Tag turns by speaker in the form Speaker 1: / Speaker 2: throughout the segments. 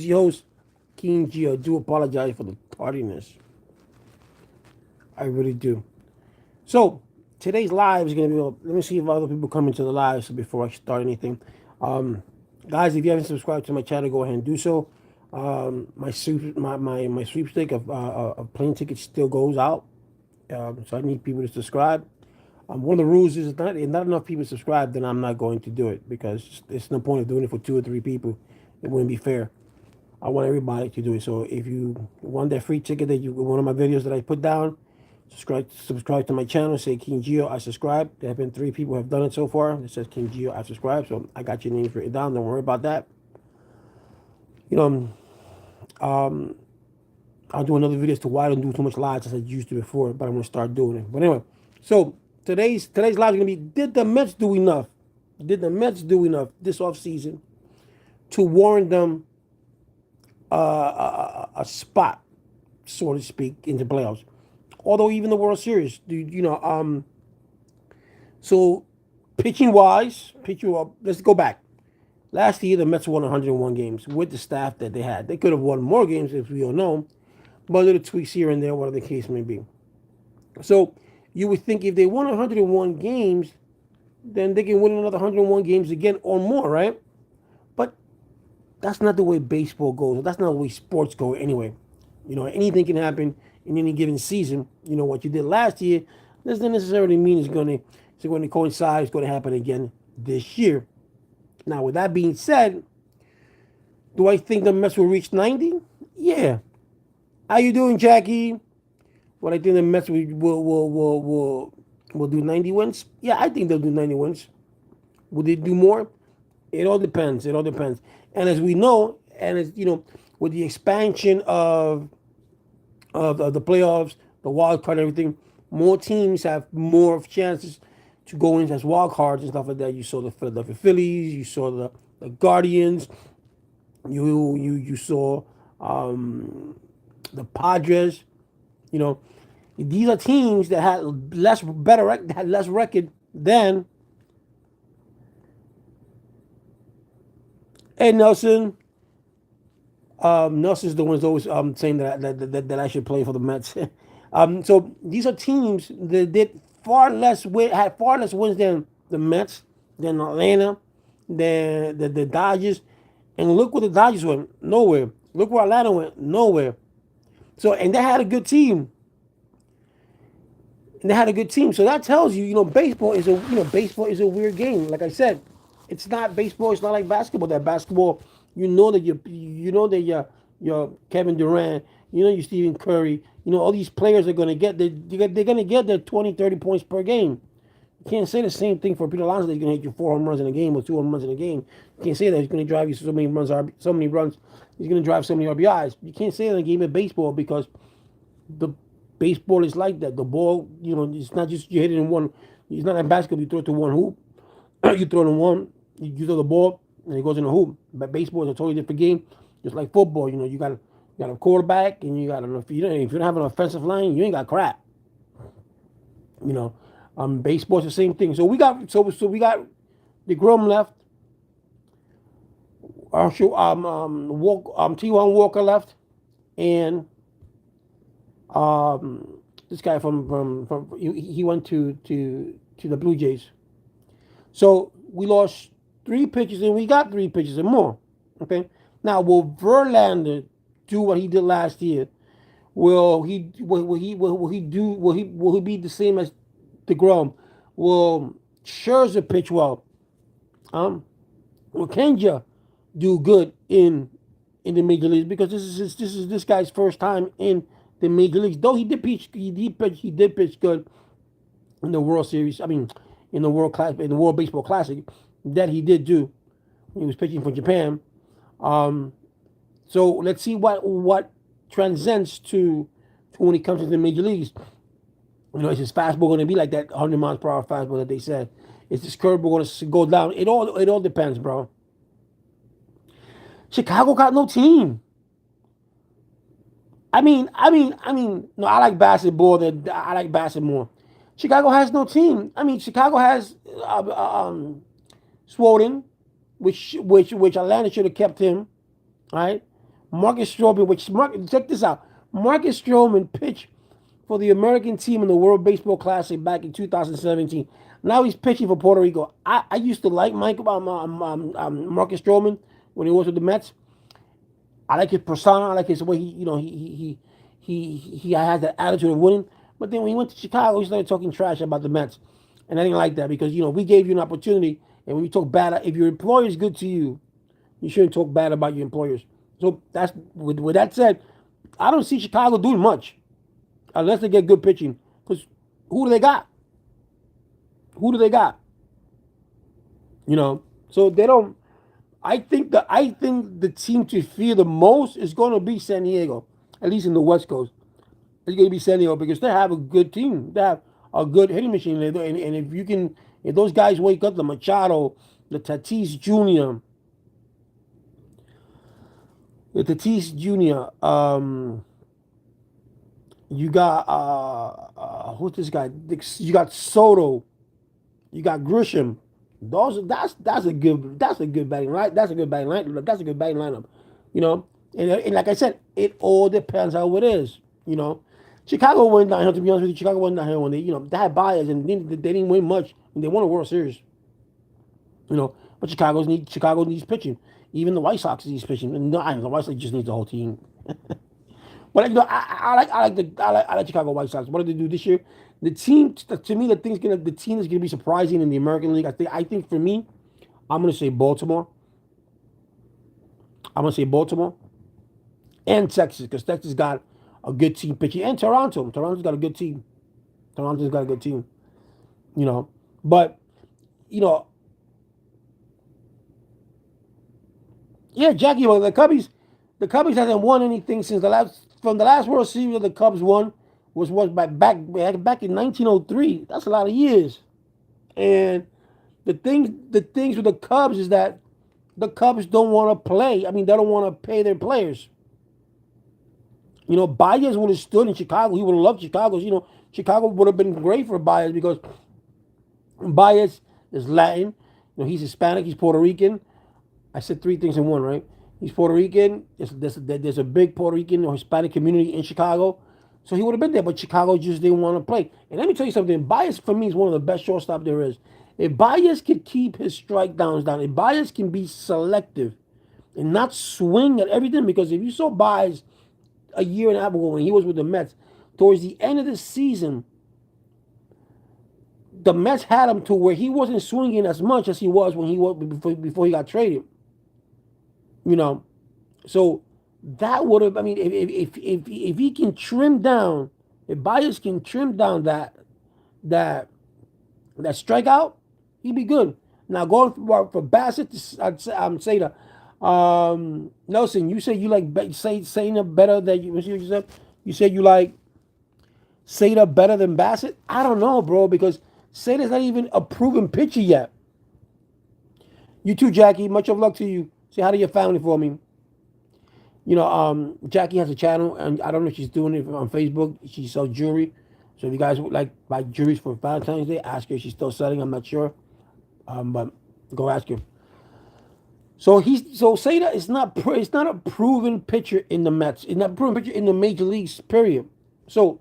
Speaker 1: Your host, King G. I do apologize for the tardiness. I really do. So, today's live is going to be, let me see if other people come into the live so before I start anything. Um, Guys, if you haven't subscribed to my channel, go ahead and do so. My sweepstake of plane tickets still goes out. So I need people to subscribe. One of the rules is if not enough people subscribe, then I'm not going to do it because it's no point of doing it for two or three people. It wouldn't be fair. I want everybody to do it. So if you want that free ticket that you one of my videos that I put down, subscribe to my channel. Say King Geo, I subscribe. There have been 3 people who have done it so far. It says King Geo, I subscribe. So I got your names written down. Don't worry about that. You know, I'll do another video as to why I don't do too much lives as I used to before, but I'm gonna start doing it. But anyway, so today's live is gonna be: Did the Mets do enough? Did the Mets do enough this offseason to warrant them a spot, so to speak, in the playoffs? Although even the World Series, so pitching well. Let's go back. Last year, the Mets won 101 games with the staff that they had. They could have won more games, if we all know, but little tweaks here and there, whatever the case may be. So you would think if they won 101 games, then they can win another 101 games again or more, right? But that's not the way baseball goes. That's not the way sports go anyway. Anything can happen in any given season. What you did last year doesn't necessarily mean it's going to coincide. It's going to happen again this year. Now, with that being said, do I think the Mets will reach 90? Yeah. How you doing, Jackie? What I think the Mets will do 90 wins? Yeah, I think they'll do 90 wins. Will they do more? It all depends. It all depends. And as we know, and as with the expansion of the playoffs, the wild card, and everything, more teams have more of chances to go in as wild cards and stuff like that. You saw the Philadelphia Phillies, you saw the Guardians, you saw the Padres. You know, these are teams that had less record than Nelson. Nelson's the one who's always saying that I should play for the Mets. So these are teams that had far less wins than the Mets, than Atlanta, than the Dodgers, and look where the Dodgers went, nowhere. Look where Atlanta went, nowhere. So and they had a good team. And they had a good team. So that tells you, baseball is a weird game. Like I said, it's not baseball. It's not like basketball. That basketball, you're Kevin Durant. You're Stephen Curry. All these players are going to get they're going to get their 20, 30 points per game. You can't say the same thing for Peter Alonso that he's going to hit you 4 home runs in a game or 2 home runs in a game. You can't say that he's going to drive you so many runs. He's going to drive so many RBIs. You can't say that in a game of baseball because the baseball is like that. The ball, it's not just you hit it in one. It's not like basketball. You throw it to one hoop. You throw it in one. You throw the ball and it goes in the hoop. But baseball is a totally different game. Just like football, you got a quarterback and you got if you don't have an offensive line, you ain't got crap. Baseball's the same thing. So we got the Grom left. T1 Walker left, and this guy from he went to the Blue Jays. So we lost 3 pitchers and we got 3 pitchers and more. Okay. Now will Verlander do what he did last year? Will he be the same as DeGrom? Will Scherzer pitch well? Will Kenja do good in the major leagues? Because this is this guy's first time in the major leagues. Though he did pitch good in the World Series. I mean, in the World Baseball Classic, that he did do. He was pitching for Japan. So let's see what transcends to when he comes into the major leagues. Is his fastball going to be like that 100 miles per hour fastball that they said? Is this curveball going to go down? It all depends, bro. Chicago got no team. I mean, no, I like basketball. I like basketball more. Chicago has no team. I mean, Chicago has Swoden, which Atlanta should have kept him, right? Marcus Stroman, check this out. Marcus Stroman pitched for the American team in the World Baseball Classic back in 2017. Now he's pitching for Puerto Rico. I used to like Marcus Stroman when he was with the Mets. I like his persona. I like his way he has that attitude of winning. But then when he went to Chicago, he started talking trash about the Mets, and I didn't like that because we gave you an opportunity, and when you talk bad, if your employer is good to you, you shouldn't talk bad about your employers. So that's with that said, I don't see Chicago doing much unless they get good pitching. Because who do they got? Who do they got? So they don't. I think the team to fear the most is going to be San Diego, at least in the West Coast. It's going to be San Diego because they have a good team. They have a good hitting machine, and if those guys wake up, the Machado, the Tatis Jr., you got who's this guy? You got Soto, you got Grisham. That's a good batting line. That's a good batting line. That's a good batting lineup. You know, and like I said, it all depends how it is. You know, Chicago went downhill. To be honest with you, Chicago went downhill when they had bias and they didn't win much. And they won a World Series. But Chicago needs pitching. Even the White Sox needs pitching. And no, the White Sox just needs the whole team. But I like Chicago White Sox. What did they do this year? The team to me the team is gonna be surprising in the American League. I think for me, I'm gonna say Baltimore. I'm gonna say Baltimore and Texas because Texas got a good team pitching and Toronto. Toronto's got a good team. Toronto's got a good team. You know, but you know, yeah, Jackie. Well, the Cubbies hasn't won anything since the last World Series that the Cubs won was back in 1903. That's a lot of years. And the things with the Cubs is that the Cubs don't want to play. I mean, they don't want to pay their players. Baez would have stood in Chicago. He would have loved Chicago. Chicago would have been great for Baez because Baez is Latin. He's Hispanic. He's Puerto Rican. I said three things in one, right? He's Puerto Rican. There's a big Puerto Rican or Hispanic community in Chicago. So he would have been there, but Chicago just didn't want to play. And let me tell you something. Baez, for me, is one of the best shortstop there is. If Baez could keep his strike downs down, if Baez can be selective and not swing at everything, because if you saw Baez a year and a half ago when he was with the Mets, towards the end of the season, the Mets had him to where he wasn't swinging as much as he was when he was before he got traded. You know, so that would have. I mean, if he can trim down, if Baez can trim down that strikeout, he'd be good. Now going for Bassett, I'm saying that. Nelson, you said you like Sena better than you. What you said? You said you like Sena better than Bassett. I don't know, bro, because Sena's not even a proven pitcher yet. You too, Jackie. Much of luck to you. Say hi to your family for me. Jackie has a channel, and I don't know if she's doing it on Facebook. She sells jewelry. So if you guys would like buy jewelry for Valentine's Day, ask her if she's still selling. I'm not sure. But go ask her. So Sena is not a proven pitcher in the Mets. It's not a proven pitcher in the major leagues, period. So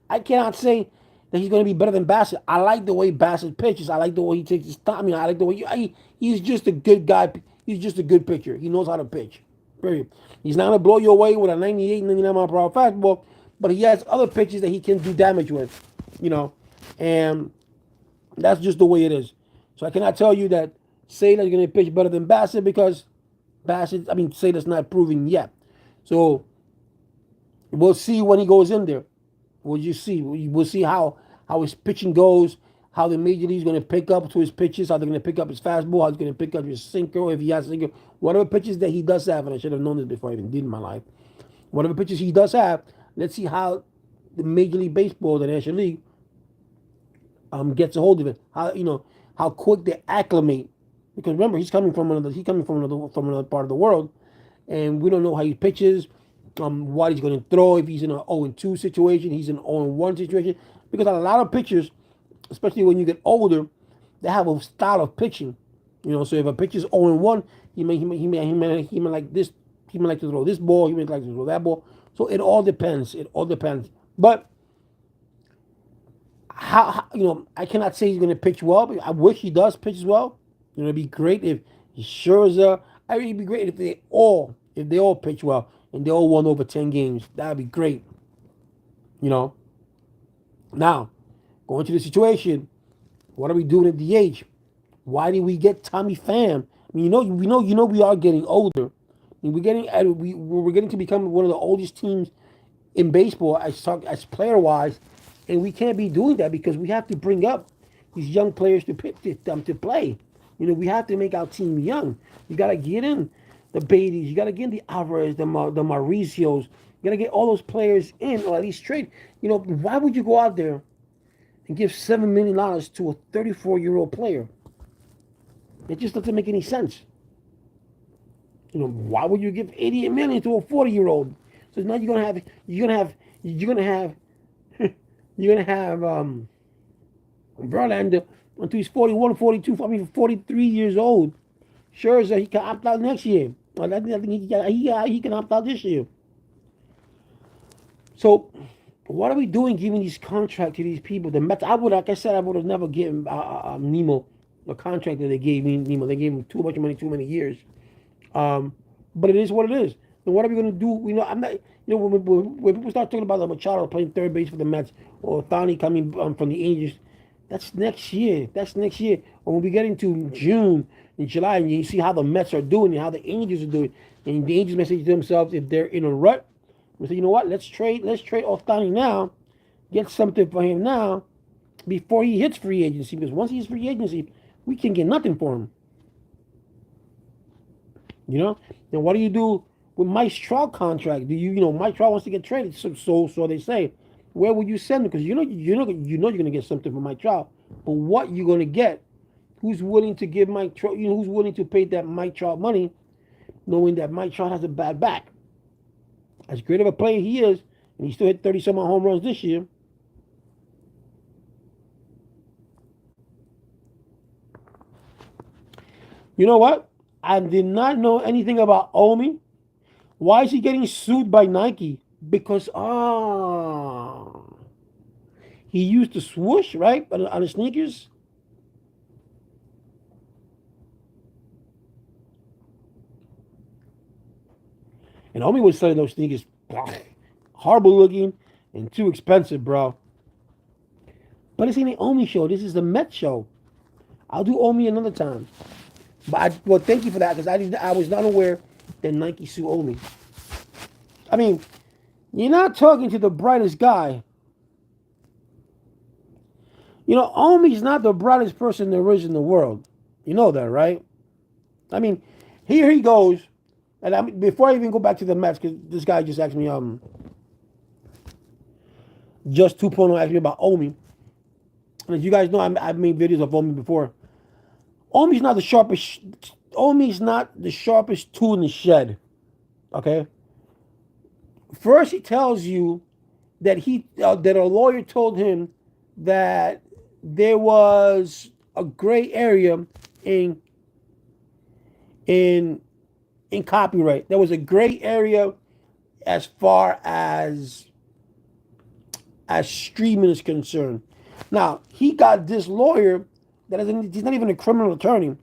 Speaker 1: I cannot say that he's going to be better than Bassett. I like the way Bassett pitches. I like the way he takes his time. I like the way he's just a good guy. He's just a good pitcher. He knows how to pitch. Period. He's not going to blow you away with a 98, 99 mile per hour fastball, but he has other pitches that he can do damage with. And that's just the way it is. So I cannot tell you that Sena's going to pitch better than Bassett because Sena's not proven yet. So we'll see when he goes in there. We'll just see. We'll see how his pitching goes, how the major league is going to pick up to his pitches, how they're going to pick up his fastball, how he's going to pick up his sinker, if he has a sinker. Whatever pitches that he does have, and I should have known this before I even did in my life. Whatever pitches he does have, let's see how the Major League Baseball, the National League, gets a hold of it. How quick they acclimate. Because remember, he's coming from another part of the world, and we don't know how he pitches, what he's going to throw, if he's in an 0-2 situation, he's in an 0-1 situation. Because a lot of pitchers, especially when you get older, they have a style of pitching. So if a pitcher's 0-1, he may like this He might like to throw this ball. He might like to throw that ball. So it all depends. It all depends. But I cannot say he's going to pitch well. But I wish he does pitch well. It'd be great if Scherzer. I mean, it'd be great if they all pitch well and they all won over 10 games. That'd be great. You know. Now, going to the situation, what are we doing at DH? Why did we get Tommy Pham? I mean, we are getting older. I mean, we're getting to become one of the oldest teams in baseball as player wise, and we can't be doing that because we have to bring up these young players to play. We have to make our team young. You got to get in the Beatties, you got to get in the Alvarez, the Mauricios. You got to get all those players in, or at least trade. Why would you go out there and give $7 million to a 34-year-old player? It just doesn't make any sense. Why would you give $88 million to a 40-year-old? So now you're gonna have Verlander until he's 41, 42, 43 years old. Scherzer, he can opt out next year. I think he can opt out this year. So what are we doing giving these contracts to these people? The Mets, I would have never given Nemo the contract that they gave Nemo. They gave him too much money, too many years. But it is what it is. And what are we going to do? I'm not. When people start talking about Machado playing third base for the Mets or Thani coming from the Angels, that's next year. When we get into June and July, and you see how the Mets are doing and how the Angels are doing, and the Angels may say to themselves, if they're in a rut, we say, you know what? Let's trade Ohtani now, get something for him now, before he hits free agency. Because once he hits free agency, we can get nothing for him. Then what do you do with Mike Trout contract? Mike Trout wants to get traded, so they say. Where would you send him? Because you're going to get something from Mike Trout, but what you're going to get? Who's willing to give Mike Trout? Who's willing to pay that Mike Trout money, knowing that Mike Trout has a bad back? As great of a player he is, and he still hit 30-some home runs this year. You know what? I did not know anything about Omi. Why is he getting sued by Nike? Because he used the swoosh, right, on the sneakers. And Omi was selling those sneakers horrible looking and too expensive, bro. But this ain't an Omi show. This is the Met show. I'll do Omi another time. But thank you for that, because I was not aware that Nike sued Omi. I mean, you're not talking to the brightest guy. Omi's not the brightest person there is in the world. You know that, right? I mean, here he goes. And before I even go back to the Mets, because this guy just asked me, just 2.0 asked me about Omi. And as you guys know, I've made videos of Omi before. Omi's not the sharpest tool in the shed. Okay? First, he tells you that that a lawyer told him that there was a gray area in copyright. There was a gray area as far as streaming is concerned. Now, he got this lawyer he's not even a criminal attorney,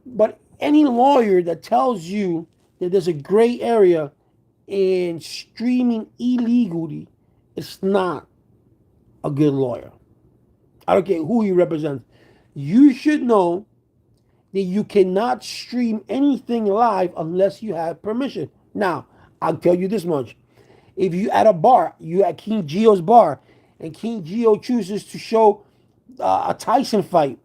Speaker 1: but any lawyer that tells you that there's a gray area in streaming illegally, it's not a good lawyer. I don't care who he represents. You should know that you cannot stream anything live unless you have permission. Now, I'll tell you this much. If you at a bar, you at King Geo's bar, and King Geo chooses to show a Tyson fight,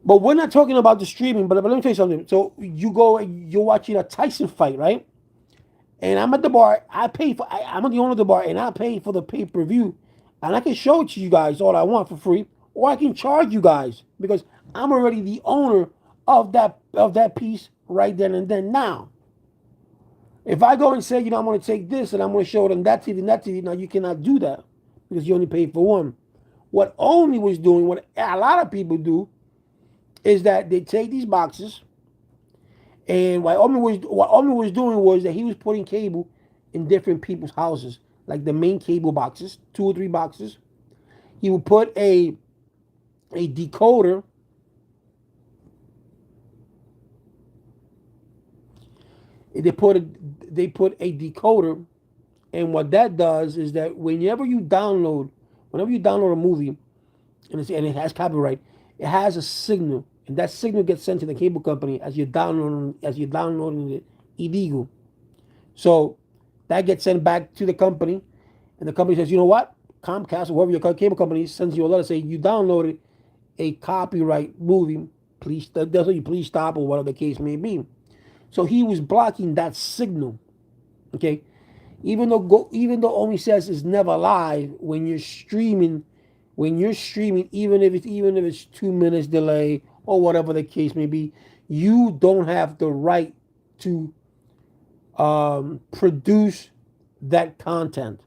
Speaker 1: but we're not talking about the streaming, but let me tell you something. So you're watching a Tyson fight, right? And I'm at the bar. I'm the owner of the bar, and I pay for the pay-per-view. And I can show it to you guys all I want for free, or I can charge you guys because I'm already the owner of that piece right then and then. Now, if I go and say, I'm going to take this and I'm going to show it on that TV, now you cannot do that because you only paid for one. What Omi was doing, what a lot of people do, is that they take these boxes, and what Omi was doing was that he was putting cable in different people's houses, like the main cable boxes, 2 or 3 boxes. He would put a decoder. They put a decoder, and what that does is that whenever you download a movie, and it has copyright, it has a signal, and that signal gets sent to the cable company as you're downloading it illegal. So that gets sent back to the company, and the company says, you know what, Comcast or whoever your cable company sends you a letter saying you downloaded a copyright movie. Please, that's what you please stop or whatever the case may be. So he was blocking that signal. Okay, even though only says it's never live when you're streaming, even if it's 2 minutes delay or whatever the case may be, you don't have the right to produce that content.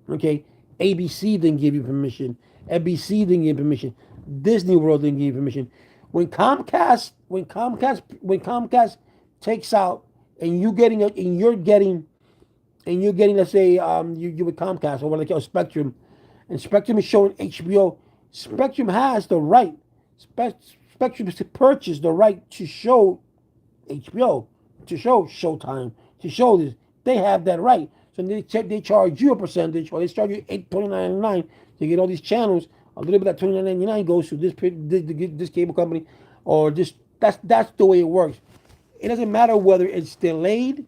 Speaker 1: Okay, ABC didn't give you permission. NBC didn't give you permission. Disney World didn't give you permission. When Comcast takes out, and you're getting, let's say, you with Comcast or what they call Spectrum, and Spectrum is showing HBO. Spectrum has the right. Spectrum to purchase the right to show HBO, to show Showtime, to show this. They have that right. So they charge you a percentage, or they charge you $8.99 to get all these channels. A little bit of that $29.99 goes to this cable company, or this. That's the way it works. It doesn't matter whether it's delayed,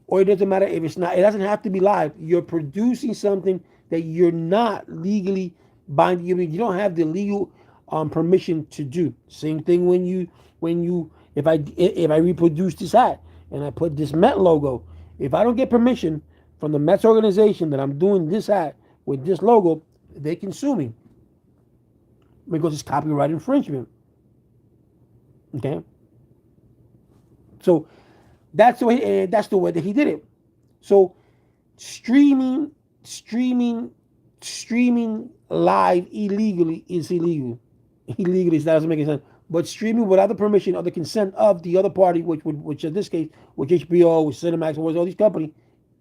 Speaker 1: or it doesn't matter if it's not. It doesn't have to be live. You're producing something that you're not legally binding. You don't have the legal permission to do. Same thing when you if I reproduce this hat and I put this Met logo. If I don't get permission from the Mets organization that I'm doing this hat with this logo, they can sue me because it's copyright infringement. Okay, so that's the way that he did it. So streaming, streaming, streaming live illegally is illegal. Illegally, that doesn't make any sense. But streaming without the permission or the consent of the other party, which in this case, which HBO, with Cinemax, or all these companies,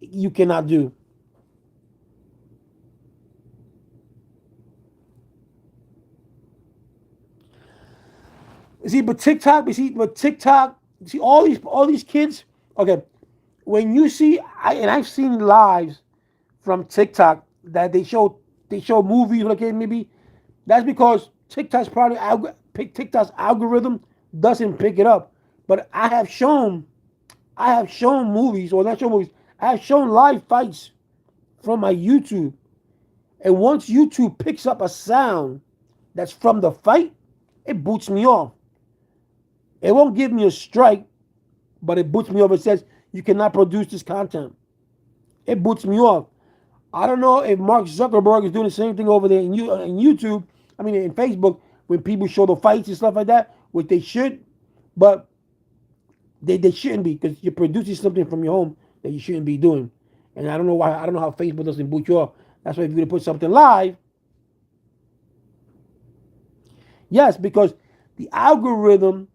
Speaker 1: you cannot do. See, see all these kids. Okay, when you see, and I've seen lives from TikTok that they show movies, okay, maybe that's because TikTok's algorithm doesn't pick it up. But I have shown movies, or not shown movies. I have shown live fights from my YouTube, and once YouTube picks up a sound that's from the fight, it boots me off. It won't give me a strike, but it boots me off. It says you cannot produce this content. It boots me off. I don't know if Mark Zuckerberg is doing the same thing over there in YouTube. I mean, in Facebook, when people show the fights and stuff like that, which they should, but they shouldn't be, because you're producing something from your home that you shouldn't be doing. And I don't know why. I don't know how Facebook doesn't boot you off. That's why if you're gonna put something live, yes, because the algorithm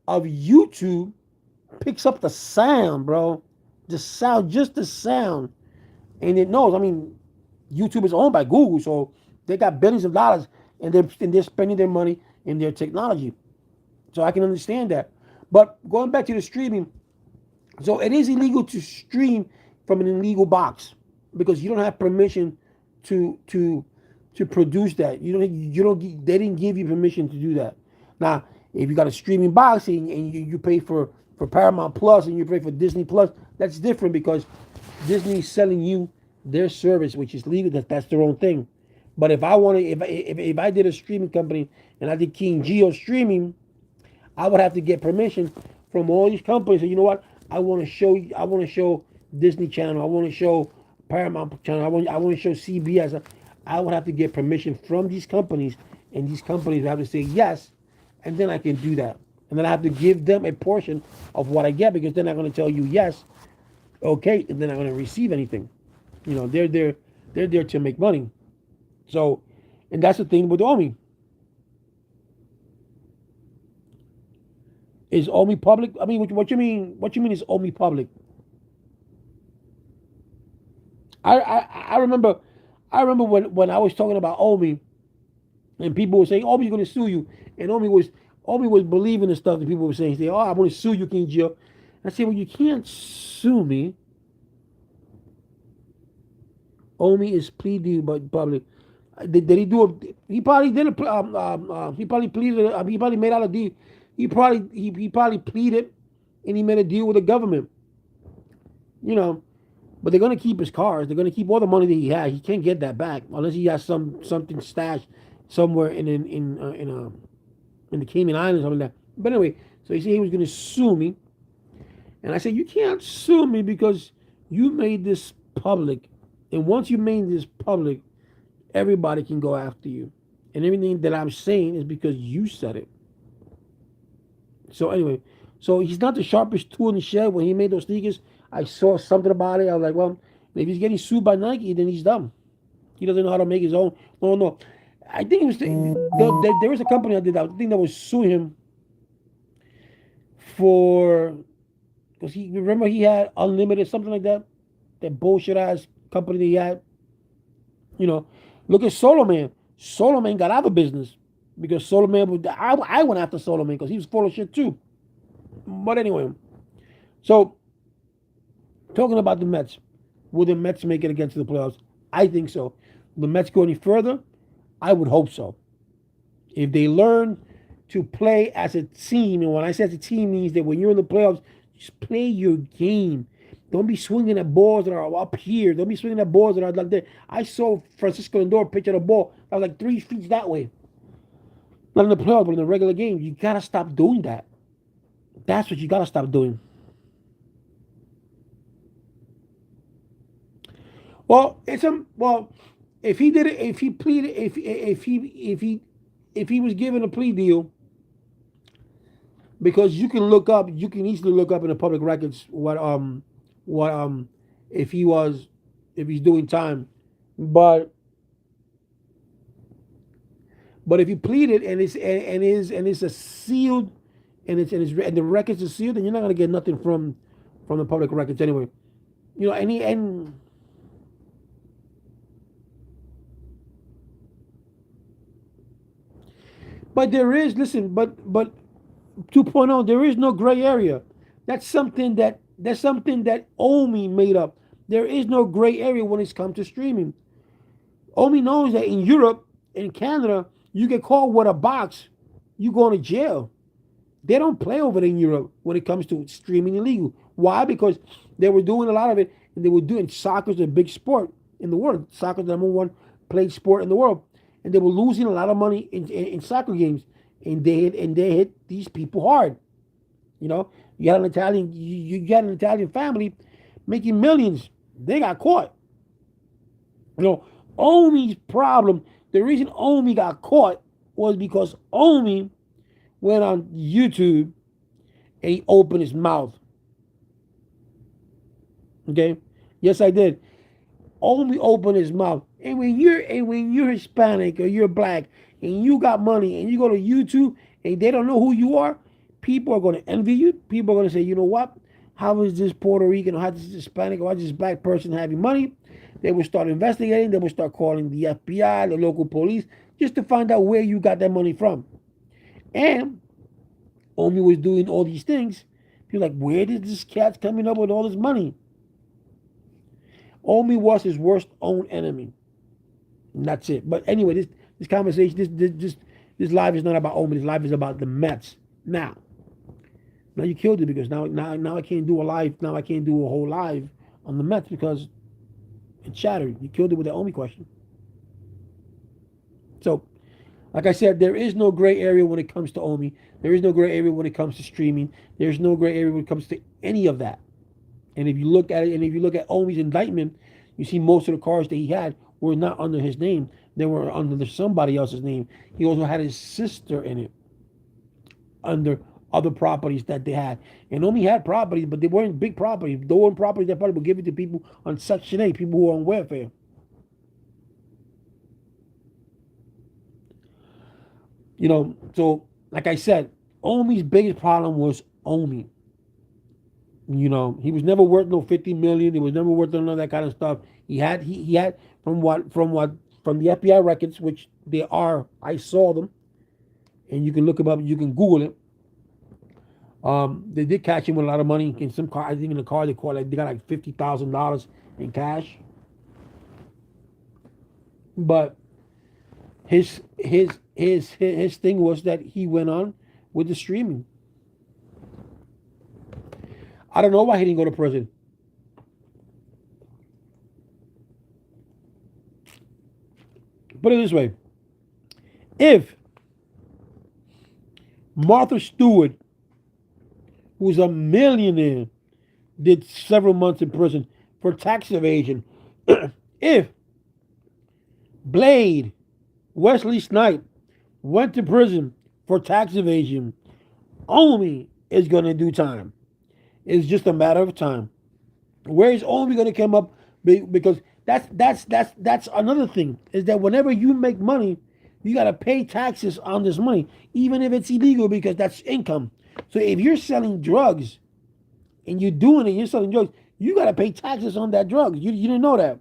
Speaker 1: of YouTube picks up the sound, bro. The sound, just the sound. And it knows. I mean, YouTube is owned by Google, so they got billions of dollars, and they're spending their money in their technology. So I can understand that. But going back to the streaming, so it is illegal to stream from an illegal box because you don't have permission to to produce that. They didn't give you permission to do that. Now, if you got a streaming box and you pay for Paramount Plus and you pay for Disney Plus, that's different because Disney's selling you their service, which is legal. That's their own thing. But if I want to, if I did a streaming company and I did King Geo streaming, I would have to get permission from all these companies. So you know what? I want to show Disney Channel. I want to show Paramount Channel. I want to show CBS. I would have to get permission from these companies, and these companies have to say yes, and then I can do that. And then I have to give them a portion of what I get because they're not going to tell you yes, okay, and they're not going to receive anything. They're there to make money. So And that's the thing with Omi. Is Omi public? I mean, what you mean? What you mean is Omi public? I remember, when I was talking about Omi, and people were saying Omi's going to sue you, and Omi was believing the stuff that people were saying. Say, oh, I'm going to sue you, King Jill. I said, well, you can't sue me. Omi is plead deal, but public. Did he do a? He probably did a. He probably pleaded. He probably made out a deal. He probably pleaded, and he made a deal with the government. You know, but they're gonna keep his cars. They're gonna keep all the money that he had. He can't get that back unless he has something stashed somewhere in the Cayman Islands or something like that. But anyway, so he said he was gonna sue me, and I said you can't sue me because you made this public, and once you made this public, everybody can go after you, and everything that I'm saying is because you said it. So anyway, so he's not the sharpest tool in the shed. When he made those sneakers, I saw something about it. I was like, well, if he's getting sued by Nike, then he's dumb. He doesn't know how to make his own. No, no. I think it was there was a company that did that. I think that was suing him for because he remember he had unlimited something like that. That bullshit ass company that he had. You know, look at Solo Man. Solo Man got out of business because Solo Man would. I went after Solo Man because he was full of shit too. But anyway, so talking about the Mets, will the Mets make it against the playoffs? I think so. Will the Mets go any further? I would hope so. If they learn to play as a team, and when I say as a team means that when you're in the playoffs, just play your game. Don't be swinging at balls that are up here. Don't be swinging at balls that are like that. I saw Francisco Lindor pitch at a ball that was like 3 feet that way. Not in the playoffs, but in the regular game. You gotta stop doing that. That's what you gotta stop doing. Well, if he did it, if he pleaded, if he was given a plea deal, because you can easily look up in the public records what if he was if he's doing time, but if he pleaded and it's a sealed and the records are sealed, then you're not gonna get nothing from the public records anyway. You know, and but there is listen, but 2.0, there is no gray area. That's something that Omi made up. There is no gray area when it's come to streaming. Omi knows that in Europe, in Canada, you get caught with a box, you going to jail. They don't play over there in Europe when it comes to streaming illegal. Why? Because they were doing a lot of it, and they were doing soccer's a big sport in the world. Soccer's the number one played sport in the world, and they were losing a lot of money in soccer games, and they hit these people hard. You know, you got an Italian family making millions. They got caught. You know, Omi's problem. The reason Omi got caught was because Omi went on YouTube and he opened his mouth. Okay, yes, I did. Omi opened his mouth, and when you're Hispanic or you're black and you got money and you go to YouTube and they don't know who you are, people are going to envy you. People are going to say, you know what? How is this Puerto Rican or how is this Hispanic or how is this black person having money? They will start investigating. They will start calling the FBI, the local police, just to find out where you got that money from. And Omi was doing all these things. People like, where did this cat coming up with all this money? Omi was his worst own enemy. And that's it. But anyway, this conversation, this live is not about Omi. This live is about the Mets. Now you killed it because now I can't do a live. Now I can't do a whole live on the Mets because it's shattered. You killed it with the Omi question. So, like I said, there is no gray area when it comes to Omi. There is no gray area when it comes to streaming. There's no gray area when it comes to any of that. And if you look at it, and if you look at Omi's indictment, you see most of the cars that he had were not under his name. They were under somebody else's name. He also had his sister in it under other properties that they had. And Omi had properties, but they weren't big properties. They weren't properties that probably would give it to people on Section 8, people who are on welfare. So like I said, Omi's biggest problem was Omi. He was never worth no 50 million. He was never worth none of that kind of stuff. He had from the FBI records, which they are. I saw them, and you can look them up. You can Google it. They did catch him with a lot of money in some car. I think in the car they got like $50,000 in cash. But his thing was that he went on with the streaming. I don't know why he didn't go to prison. Put it this way: if Martha Stewart, who's a millionaire, did several months in prison for tax evasion, if Blade Wesley Snipes went to prison for tax evasion, Omi is going to do time. It's just a matter of time. Where is Omi going to come up? Because that's another thing is that whenever you make money, you got to pay taxes on this money, even if it's illegal because that's income. So if you're selling drugs and you're doing it, you're selling drugs, you got to pay taxes on that drug. You didn't know that.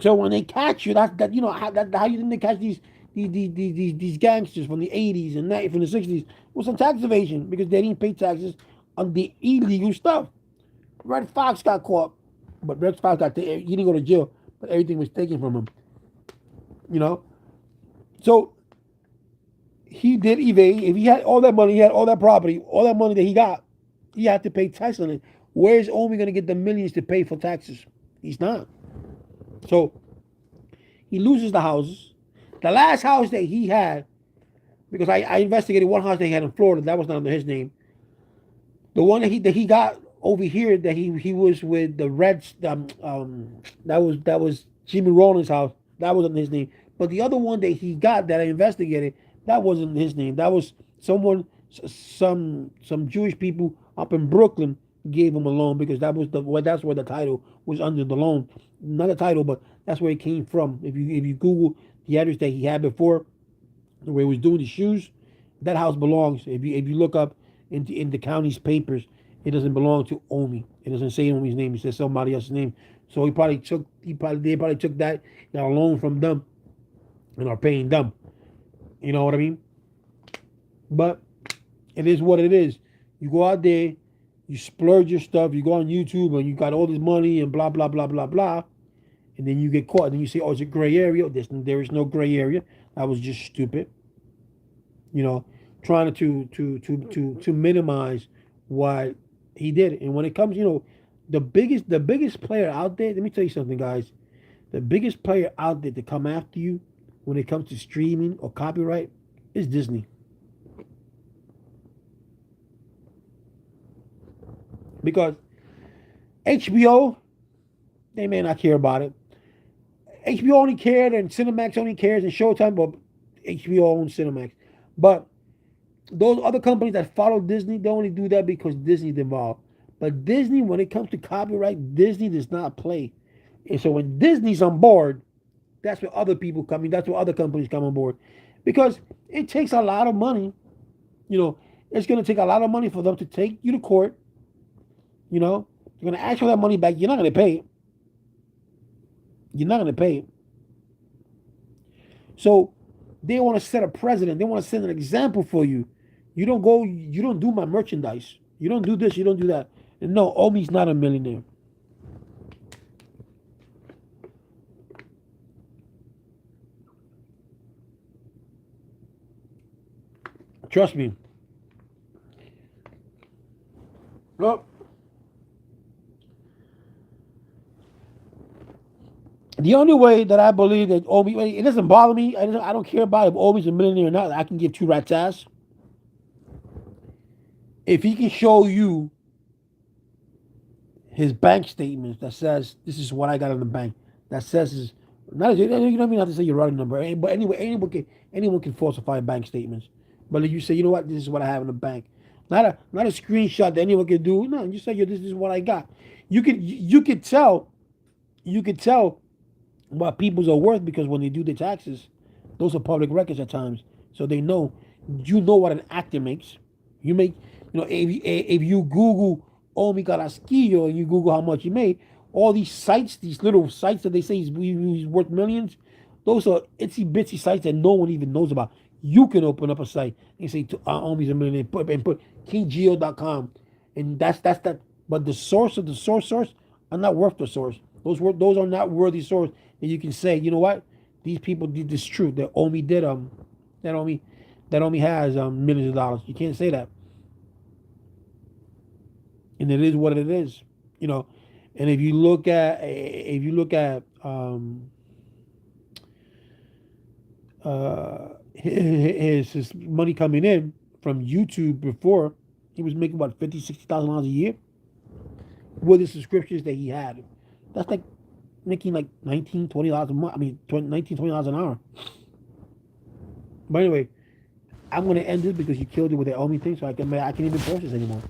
Speaker 1: So when they catch you, how you think they catch these gangsters from the 80s and from the 60s was some tax evasion because they didn't pay taxes on the illegal stuff. Red Fox got caught, but Red Fox he didn't go to jail, but everything was taken from him. You know, so he did evade. If he had all that money, he had all that property, all that money that he got, he had to pay tax on it. Where's Omi going to get the millions to pay for taxes? He's not. So he loses the houses. The last house that he had, because I investigated one house that he had in Florida, that was not under his name. The one that he got over here that he was with the Reds, that was Jimmy Rollins' house. That was under his name. But the other one that he got that I investigated, that wasn't his name. That was some Jewish people up in Brooklyn gave him a loan because that's where the title was under the loan. Not the title, but that's where it came from. If you Google the address that he had before, where he was doing the shoes, that house belongs. If you look up in the county's papers, it doesn't belong to Omi. It doesn't say Omi's name. It says somebody else's name. So they probably took that, got a loan from them, and are paying them. You know what I mean? But it is what it is. You go out there, you splurge your stuff, you go on YouTube and you got all this money and blah blah blah blah blah, and then you get caught. And then you say, "Oh, it's a gray area." There is no gray area. That was just stupid. Trying to minimize what he did. And when it comes, the biggest player out there. Let me tell you something, guys. The biggest player out there to come after you when it comes to streaming or copyright is Disney. Because HBO, they may not care about it. HBO only cared and Cinemax only cares and Showtime, but HBO owns Cinemax. But those other companies that follow Disney, they only do that because Disney's involved. But Disney, when it comes to copyright, Disney does not play. And so when Disney's on board, that's where other people come in. That's where other companies come on board. Because it takes a lot of money. It's going to take a lot of money for them to take you to court. You're going to ask for that money back. You're not going to pay it. You're not going to pay it. So they want to set a precedent. They want to set an example for you. You don't do my merchandise. You don't do this, you don't do that. And no, Omi's not a millionaire. Trust me. Look, the only way that I believe that Omi, it doesn't bother me. I don't care about if Omi's a millionaire or not. I can give two rats ass. If he can show you his bank statements that says this is what I got in the bank, that says is not you don't even have to say your routing number, but anyway, anyone can falsify bank statements. But if you say, you know what, this is what I have in the bank, not a screenshot that anyone can do. No, you say, this is what I got. You could tell what people's are worth because when they do the taxes, those are public records at times. so they know. You know what an actor makes. You make, if you Google Omi Carrasquillo and you Google how much he made, all these sites, these little sites that they say he's worth millions, those are itsy bitsy sites that no one even knows about. You can open up a site and say Omi's a millionaire, and put kinggeo.com, and that's that. But the source of the source are not worth the source. Those are not worthy source that you can say, you know what, these people did this true. That Omi did that Omi that Omi has millions of dollars. You can't say that, and it is what it is, you know. And if you look at his money coming in from YouTube before, he was making what, 50, $60,000 a year with the subscriptions that he had. That's like making like 19, $20 a month. I mean, 19, $20 an hour. But anyway, I'm gonna end this because you killed it with that Omi thing, so I can even post this anymore.